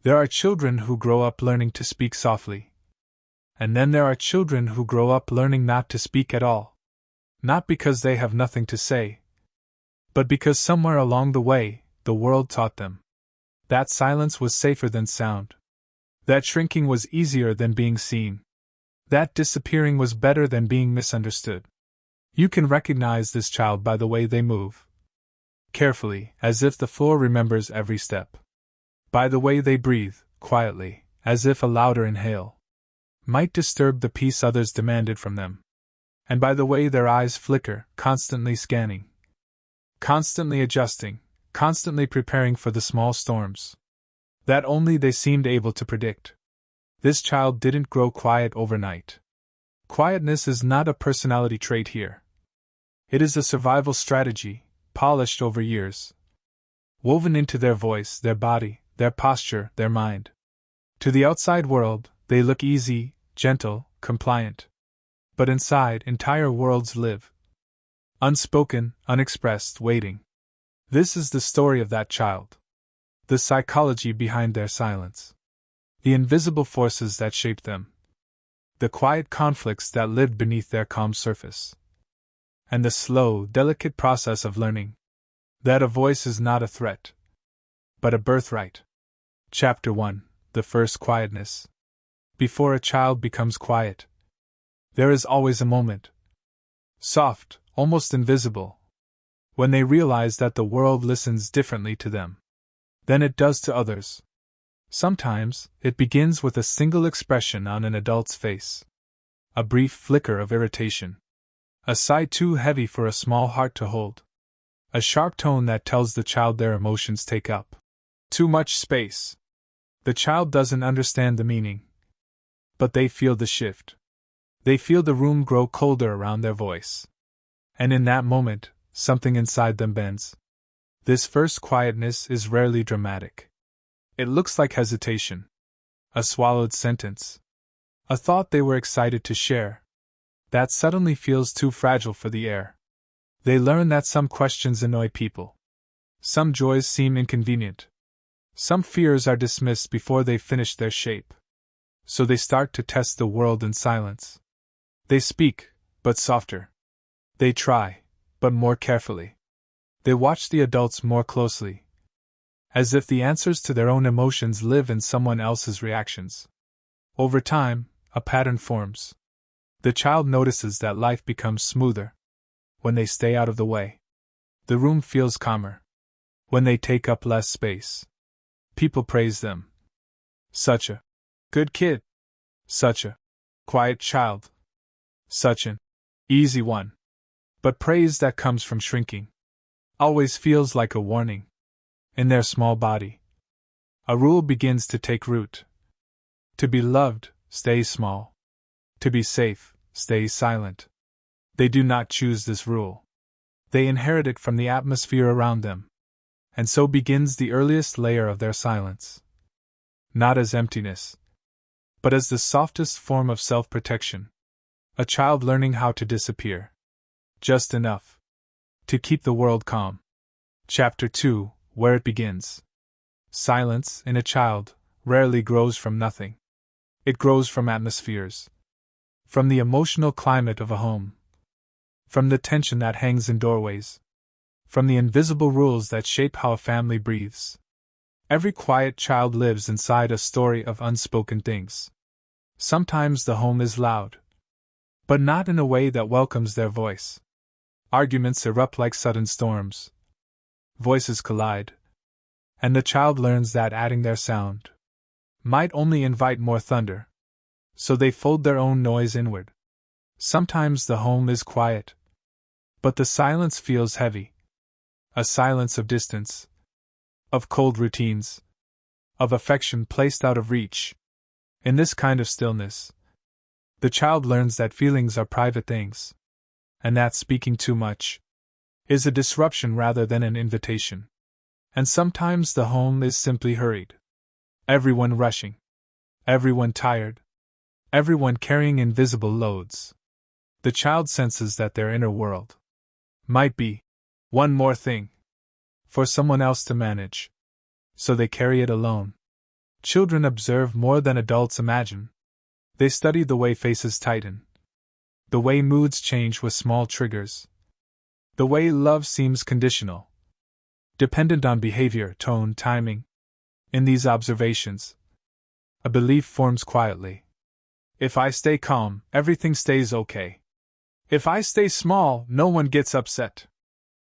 There are children who grow up learning to speak softly. And then there are children who grow up learning not to speak at all. Not because they have nothing to say, but because somewhere along the way, the world taught them that silence was safer than sound, that shrinking was easier than being seen, that disappearing was better than being misunderstood. You can recognize this child by the way they move, carefully, as if the floor remembers every step, by the way they breathe, quietly, as if a louder inhale might disturb the peace others demanded from them, and by the way their eyes flicker, constantly scanning, constantly adjusting, constantly preparing for the small storms that only they seemed able to predict. This child didn't grow quiet overnight. Quietness is not a personality trait here. It is a survival strategy, polished over years, woven into their voice, their body, their posture, their mind. To the outside world, they look easy, gentle, compliant. But inside, entire worlds live. Unspoken, unexpressed, waiting. This is the story of that child. The psychology behind their silence. The invisible forces that shaped them. The quiet conflicts that lived beneath their calm surface. And the slow, delicate process of learning that a voice is not a threat, but a birthright. Chapter 1: The First Quietness. Before a child becomes quiet, there is always a moment, soft, almost invisible, when they realize that the world listens differently to them than it does to others. Sometimes, it begins with a single expression on an adult's face. A brief flicker of irritation. A sigh too heavy for a small heart to hold. A sharp tone that tells the child their emotions take up too much space. The child doesn't understand the meaning, but they feel the shift. They feel the room grow colder around their voice. And in that moment, something inside them bends. This first quietness is rarely dramatic. It looks like hesitation. A swallowed sentence. A thought they were excited to share, that suddenly feels too fragile for the air. They learn that some questions annoy people. Some joys seem inconvenient. Some fears are dismissed before they finish their shape. So they start to test the world in silence. They speak, but softer. They try, but more carefully. They watch the adults more closely, as if the answers to their own emotions live in someone else's reactions. Over time, a pattern forms. The child notices that life becomes smoother when they stay out of the way. The room feels calmer when they take up less space. People praise them. Such a good kid. Such a quiet child. Such an easy one. But praise that comes from shrinking always feels like a warning. In their small body, a rule begins to take root. To be loved, stay small. To be safe, stay silent. They do not choose this rule. They inherit it from the atmosphere around them. And so begins the earliest layer of their silence. Not as emptiness, but as the softest form of self-protection. A child learning how to disappear. Just enough to keep the world calm. Chapter 2: Where it begins. Silence, in a child, rarely grows from nothing. It grows from atmospheres. From the emotional climate of a home. From the tension that hangs in doorways. From the invisible rules that shape how a family breathes. Every quiet child lives inside a story of unspoken things. Sometimes the home is loud, but not in a way that welcomes their voice. Arguments erupt like sudden storms. Voices collide. And the child learns that adding their sound might only invite more thunder. So they fold their own noise inward. Sometimes the home is quiet, but the silence feels heavy. A silence of distance, of cold routines, of affection placed out of reach. In this kind of stillness, the child learns that feelings are private things, and that speaking too much is a disruption rather than an invitation. And sometimes the home is simply hurried. Everyone rushing. Everyone tired. Everyone carrying invisible loads. The child senses that their inner world might be one more thing for someone else to manage. So they carry it alone. Children observe more than adults imagine. They study the way faces tighten, the way moods change with small triggers, the way love seems conditional, dependent on behavior, tone, timing. In these observations, a belief forms quietly. If I stay calm, everything stays okay. If I stay small, no one gets upset.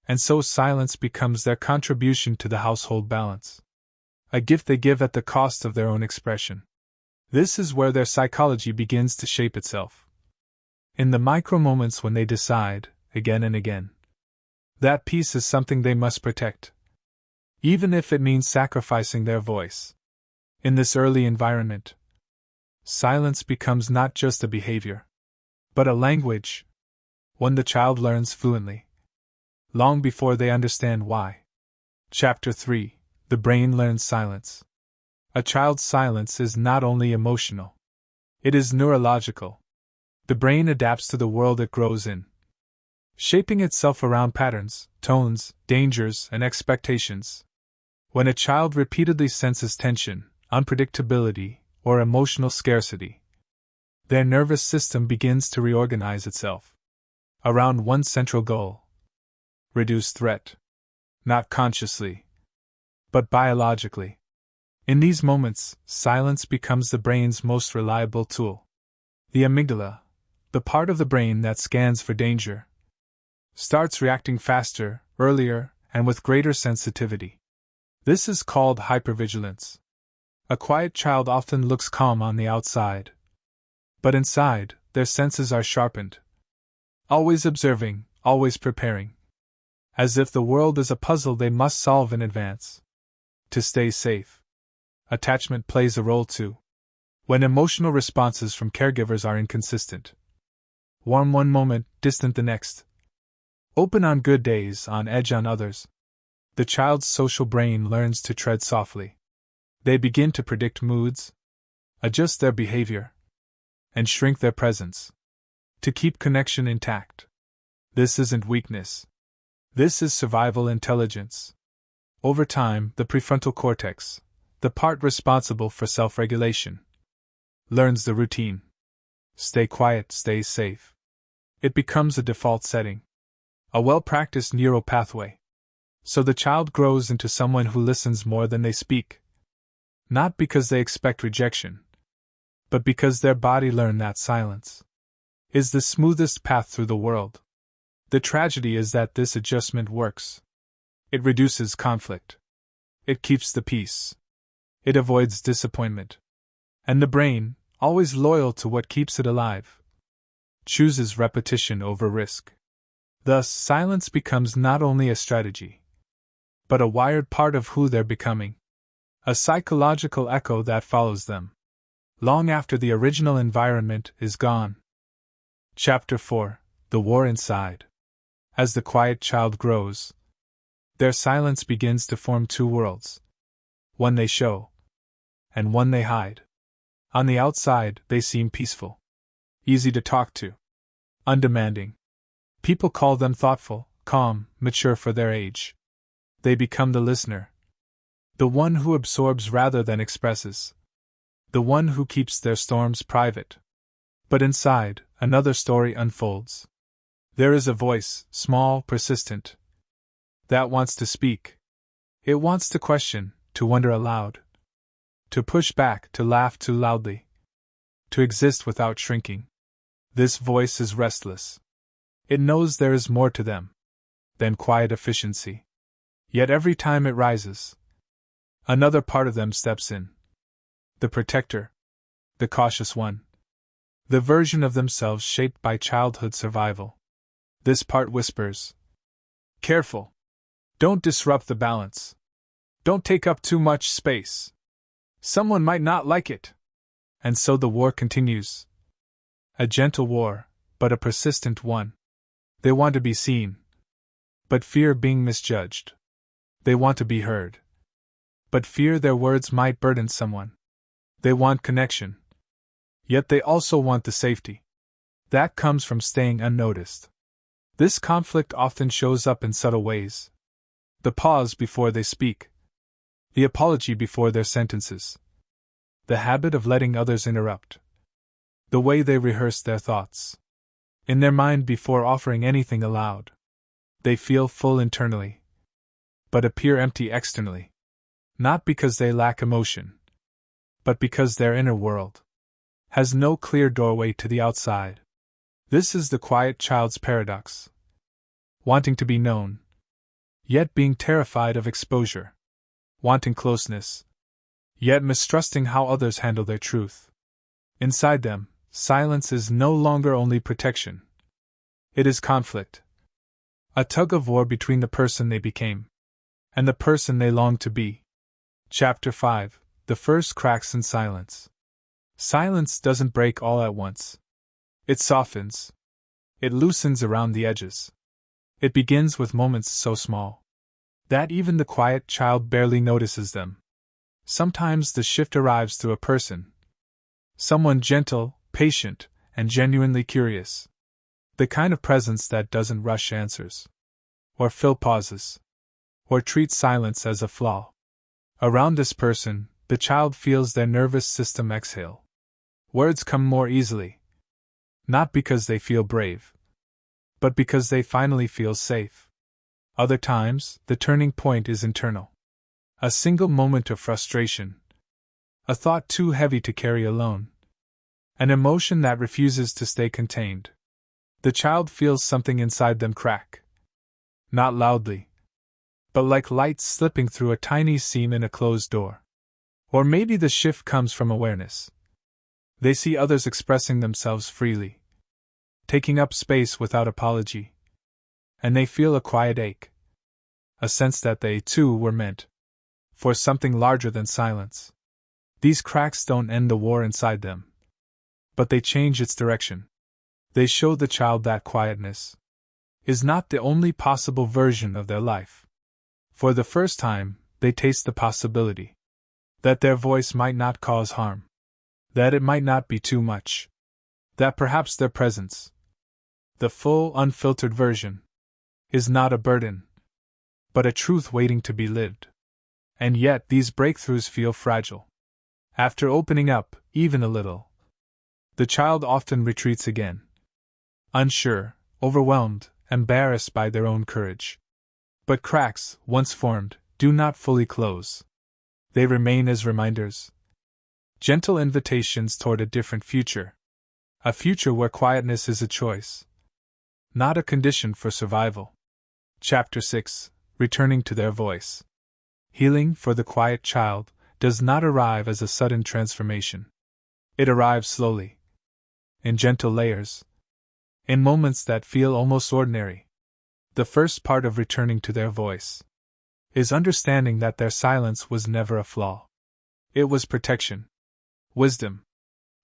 And so silence becomes their contribution to the household balance. A gift they give at the cost of their own expression. This is where their psychology begins to shape itself. In the micro moments when they decide, again and again, that peace is something they must protect, even if it means sacrificing their voice. In this early environment, silence becomes not just a behavior, but a language, one the child learns fluently, long before they understand why. Chapter 3: The Brain Learns Silence. A child's silence is not only emotional, it is neurological. The brain adapts to the world it grows in, shaping itself around patterns, tones, dangers, and expectations. When a child repeatedly senses tension, unpredictability, or emotional scarcity, their nervous system begins to reorganize itself around one central goal: reduce threat. Not consciously, but biologically. In these moments, silence becomes the brain's most reliable tool. The amygdala, the part of the brain that scans for danger, starts reacting faster, earlier, and with greater sensitivity. This is called hypervigilance. A quiet child often looks calm on the outside, but inside, their senses are sharpened. Always observing, always preparing. As if the world is a puzzle they must solve in advance. To stay safe. Attachment plays a role too. When emotional responses from caregivers are inconsistent. Warm one moment, distant the next. Open on good days, on edge on others. The child's social brain learns to tread softly. They begin to predict moods, adjust their behavior, and shrink their presence to keep connection intact. This isn't weakness. This is survival intelligence. Over time, the prefrontal cortex, the part responsible for self-regulation, learns the routine. Stay quiet, stay safe. It becomes a default setting, a well-practiced neural pathway. So the child grows into someone who listens more than they speak. Not because they expect rejection, but because their body learned that silence is the smoothest path through the world. The tragedy is that this adjustment works. It reduces conflict. It keeps the peace. It avoids disappointment. And the brain, always loyal to what keeps it alive, chooses repetition over risk. Thus, silence becomes not only a strategy, but a wired part of who they're becoming. A psychological echo that follows them long after the original environment is gone. Chapter 4: The War Inside. As the quiet child grows, their silence begins to form two worlds. One they show, and one they hide. On the outside, they seem peaceful, easy to talk to, undemanding. People call them thoughtful, calm, mature for their age. They become the listener, the one who absorbs rather than expresses, the one who keeps their storms private. But inside, another story unfolds. There is a voice, small, persistent, that wants to speak. It wants to question, to wonder aloud, to push back, to laugh too loudly, to exist without shrinking. This voice is restless. It knows there is more to them than quiet efficiency. Yet every time it rises, another part of them steps in. The protector, the cautious one, the version of themselves shaped by childhood survival. This part whispers, "Careful! Don't disrupt the balance. Don't take up too much space. Someone might not like it." And so the war continues. A gentle war, but a persistent one. They want to be seen, but fear being misjudged. They want to be heard, but fear their words might burden someone. They want connection, yet they also want the safety that comes from staying unnoticed. This conflict often shows up in subtle ways. The pause before they speak, the apology before their sentences, the habit of letting others interrupt, the way they rehearse their thoughts in their mind before offering anything aloud. They feel full internally, but appear empty externally, not because they lack emotion, but because their inner world has no clear doorway to the outside. This is the quiet child's paradox. Wanting to be known, yet being terrified of exposure. Wanting closeness, yet mistrusting how others handle their truth. Inside them, silence is no longer only protection. It is conflict. A tug of war between the person they became and the person they long to be. Chapter 5. The First Cracks in Silence. Silence doesn't break all at once. It softens. It loosens around the edges. It begins with moments so small that even the quiet child barely notices them. Sometimes the shift arrives through a person. Someone gentle, patient, and genuinely curious. The kind of presence that doesn't rush answers, or fill pauses, or treat silence as a flaw. Around this person, the child feels their nervous system exhale. Words come more easily. Not because they feel brave, but because they finally feel safe. Other times, the turning point is internal. A single moment of frustration. A thought too heavy to carry alone. An emotion that refuses to stay contained. The child feels something inside them crack. Not loudly, but like light slipping through a tiny seam in a closed door. Or maybe the shift comes from awareness. They see others expressing themselves freely, taking up space without apology. And they feel a quiet ache. A sense that they, too, were meant for something larger than silence. These cracks don't end the war inside them, but they change its direction. They show the child that quietness is not the only possible version of their life. For the first time, they taste the possibility that their voice might not cause harm, that it might not be too much, that perhaps their presence, the full, unfiltered version, is not a burden, but a truth waiting to be lived. And yet these breakthroughs feel fragile. After opening up, even a little, the child often retreats again. Unsure, overwhelmed, embarrassed by their own courage. But cracks, once formed, do not fully close. They remain as reminders. Gentle invitations toward a different future. A future where quietness is a choice, not a condition for survival. Chapter 6. Returning to their voice. Healing for the quiet child does not arrive as a sudden transformation. It arrives slowly, in gentle layers, in moments that feel almost ordinary. The first part of returning to their voice is understanding that their silence was never a flaw. It was protection, wisdom,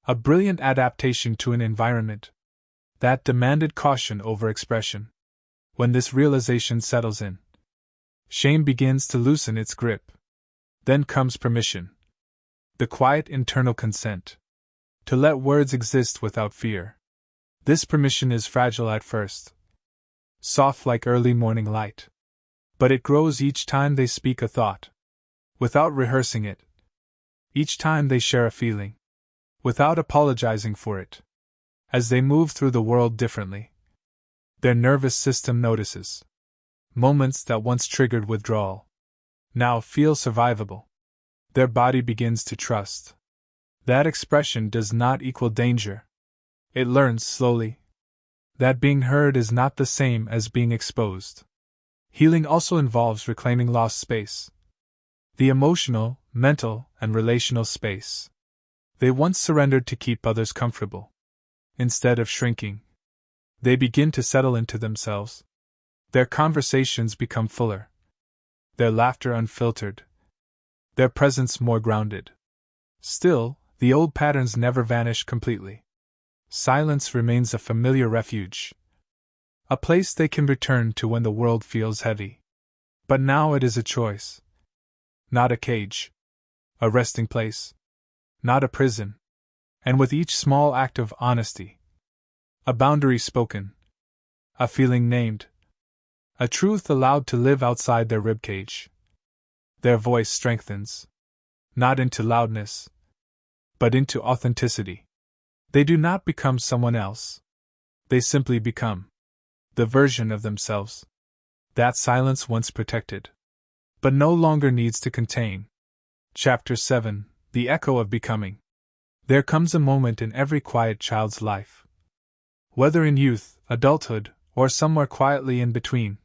a brilliant adaptation to an environment that demanded caution over expression. When this realization settles in, shame begins to loosen its grip. Then comes permission. The quiet internal consent to let words exist without fear. This permission is fragile at first, soft like early morning light. But it grows each time they speak a thought, without rehearsing it. Each time they share a feeling, without apologizing for it. As they move through the world differently, their nervous system notices. Moments that once triggered withdrawal now feel survivable. Their body begins to trust. That expression does not equal danger. It learns slowly that being heard is not the same as being exposed. Healing also involves reclaiming lost space. The emotional, mental, and relational space they once surrendered to keep others comfortable. Instead of shrinking, they begin to settle into themselves. Their conversations become fuller, their laughter unfiltered, their presence more grounded. Still, the old patterns never vanish completely. Silence remains a familiar refuge, a place they can return to when the world feels heavy. But now it is a choice. Not a cage. A resting place. Not a prison. And with each small act of honesty, a boundary spoken, a feeling named, a truth allowed to live outside their ribcage, their voice strengthens. Not into loudness, but into authenticity. They do not become someone else. They simply become the version of themselves that silence once protected, but no longer needs to contain. Chapter 7: The Echo of Becoming. There comes a moment in every quiet child's life, whether in youth, adulthood, or somewhere quietly in between,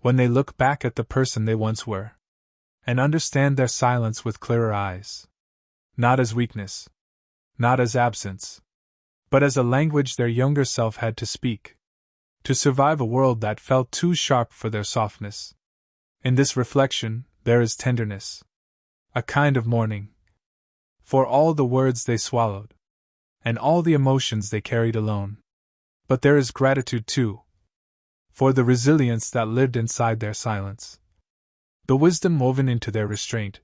when they look back at the person they once were, and understand their silence with clearer eyes. Not as weakness, not as absence, but as a language their younger self had to speak, to survive a world that felt too sharp for their softness. In this reflection, there is tenderness, a kind of mourning, for all the words they swallowed, and all the emotions they carried alone. But there is gratitude too, for the resilience that lived inside their silence, the wisdom woven into their restraint,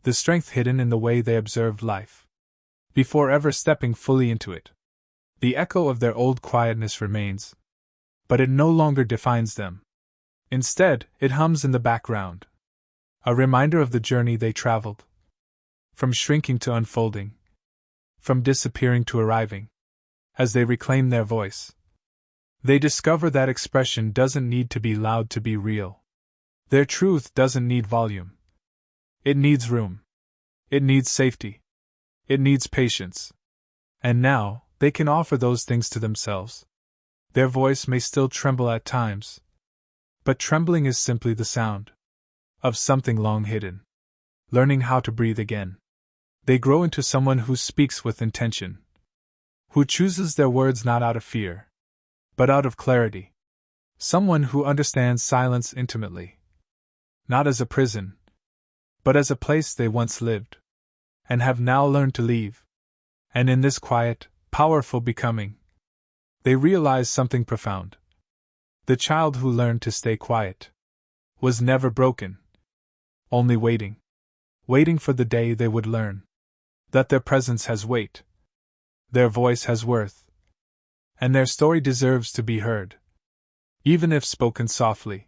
the strength hidden in the way they observed life, before ever stepping fully into it. The echo of their old quietness remains, but it no longer defines them. Instead, it hums in the background, a reminder of the journey they traveled, from shrinking to unfolding, from disappearing to arriving. As they reclaim their voice, they discover that expression doesn't need to be loud to be real. Their truth doesn't need volume. It needs room. It needs safety. It needs patience. And now, they can offer those things to themselves. Their voice may still tremble at times, but trembling is simply the sound of something long hidden, learning how to breathe again. They grow into someone who speaks with intention, who chooses their words not out of fear, but out of clarity. Someone who understands silence intimately, not as a prison, but as a place they once lived, and have now learned to leave. And in this quiet, powerful becoming, they realize something profound. The child who learned to stay quiet was never broken, only waiting for the day they would learn that their presence has weight, their voice has worth, and their story deserves to be heard, even if spoken softly.